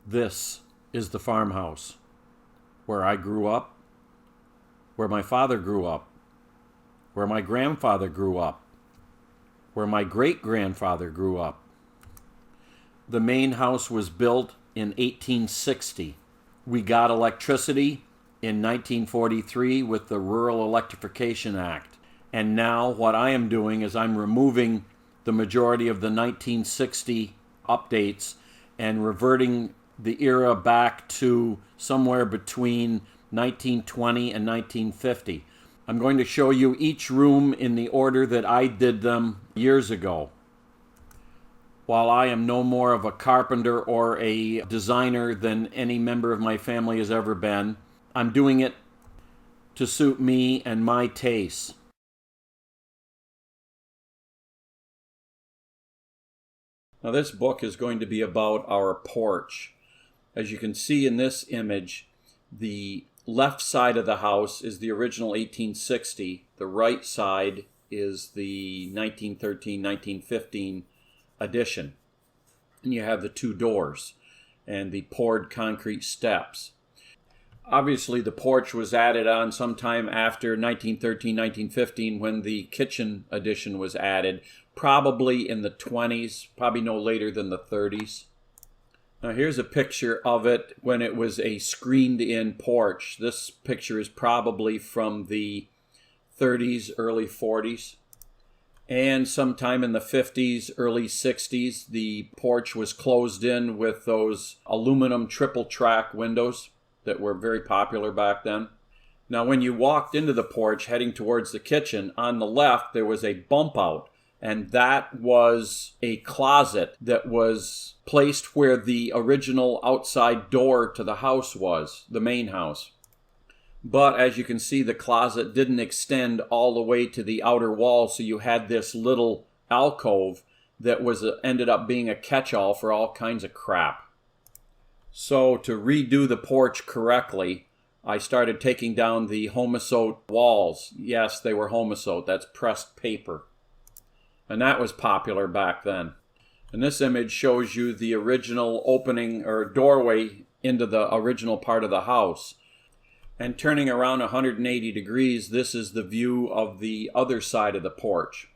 This is the farmhouse where I grew up, where my father grew up, where my grandfather grew up, where my great-grandfather grew up. The main house was built in 1860. We got electricity in 1943 with the Rural Electrification Act. And now what I am doing is I'm removing the majority of the 1960 updates and reverting the era back to somewhere between 1920 and 1950. I'm going to show you each room in the order that I did them years ago. While I am no more of a carpenter or a designer than any member of my family has ever been, I'm doing it to suit me and my tastes. Now this book is going to be about our porch. As you can see in this image, the left side of the house is the original 1860. The right side is the 1913-1915 addition. And you have the two doors and the poured concrete steps. Obviously, the porch was added on sometime after 1913-1915 when the kitchen addition was added, probably in the 20s, probably no later than the 30s. Now here's a picture of it when it was a screened-in porch. This picture is probably from the 30s, early 40s. And sometime in the 50s, early 60s, the porch was closed in with those aluminum triple-track windows that were very popular back then. Now when you walked into the porch heading towards the kitchen, on the left there was a bump out. And that was a closet that was placed where the original outside door to the house was, the main house. But as you can see, the closet didn't extend all the way to the outer wall, so you had this little alcove that ended up being a catch-all for all kinds of crap. So to redo the porch correctly, I started taking down the Homosote walls. Yes, they were Homosote. That's pressed paper. And that was popular back then. And this image shows you the original opening or doorway into the original part of the house. And turning around 180 degrees, this is the view of the other side of the porch.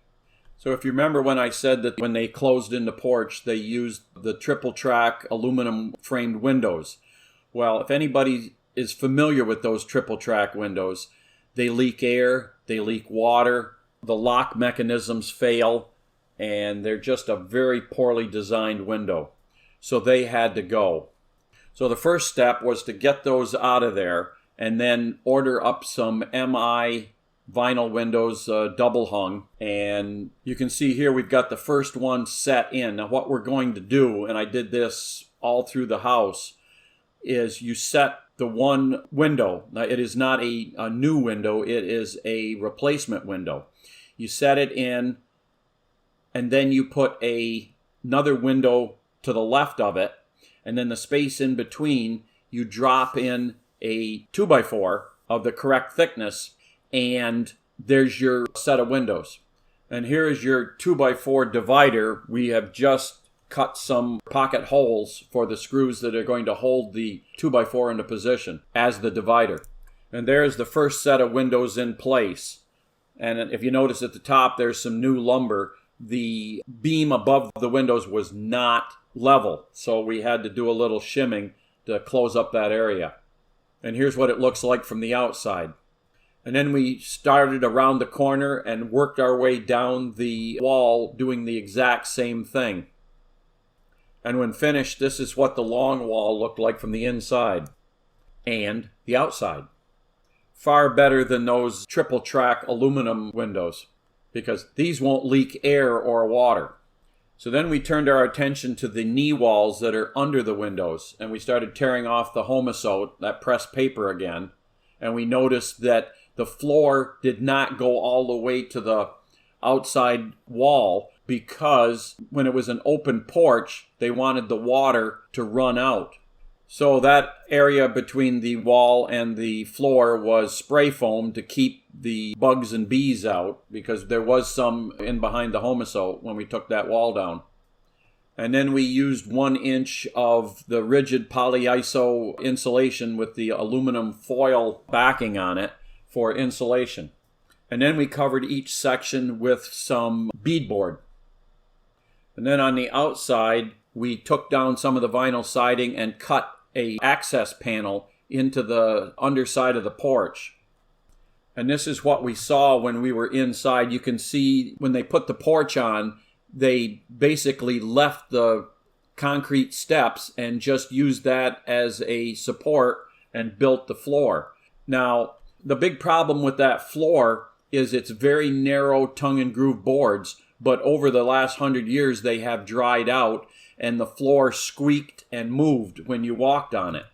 So if you remember when I said that when they closed in the porch, they used the triple track aluminum framed windows. Well, if anybody is familiar with those triple track windows, they leak air, they leak water, the lock mechanisms fail, and they're just a very poorly designed window. So they had to go. So the first step was to get those out of there and then order up some MI vinyl windows, double hung. And you can see here we've got the first one set in. Now what we're going to do, and I did this all through the house, is you set the one window. Now it is not a new window, it is a replacement window. You set it in, and then you put another window to the left of it, and then the space in between, you drop in a 2x4 of the correct thickness, and there's your set of windows. And here is your 2x4 divider. We have just cut some pocket holes for the screws that are going to hold the 2x4 into position as the divider. And there's the first set of windows in place. And if you notice at the top, there's some new lumber. The beam above the windows was not level, so we had to do a little shimming to close up that area. And here's what it looks like from the outside. And then we started around the corner and worked our way down the wall doing the exact same thing. And when finished, this is what the long wall looked like from the inside and the outside. Far better than those triple track aluminum windows, because these won't leak air or water. So then we turned our attention to the knee walls that are under the windows, and we started tearing off the Homosote, that pressed paper again, and we noticed that the floor did not go all the way to the outside wall, because when it was an open porch, they wanted the water to run out. So that area between the wall and the floor was spray foam to keep the bugs and bees out, because there was some in behind the Homosote when we took that wall down. And then we used 1 inch of the rigid polyiso insulation with the aluminum foil backing on it for insulation. And then we covered each section with some beadboard. And then on the outside, we took down some of the vinyl siding and cut an access panel into the underside of the porch. And this is what we saw when we were inside. You can see when they put the porch on, they basically left the concrete steps and just used that as a support and built the floor. Now, the big problem with that floor is it's very narrow tongue and groove boards, but over the last 100 years they have dried out and the floor squeaked and moved when you walked on it.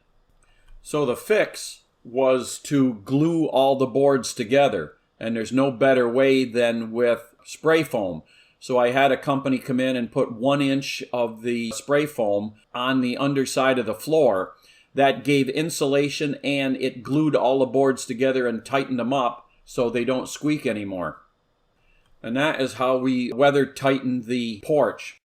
So the fix was to glue all the boards together, and there's no better way than with spray foam. So I had a company come in and put 1 inch of the spray foam on the underside of the floor. That gave insulation, and it glued all the boards together and tightened them up so they don't squeak anymore. And that is how we weather tightened the porch.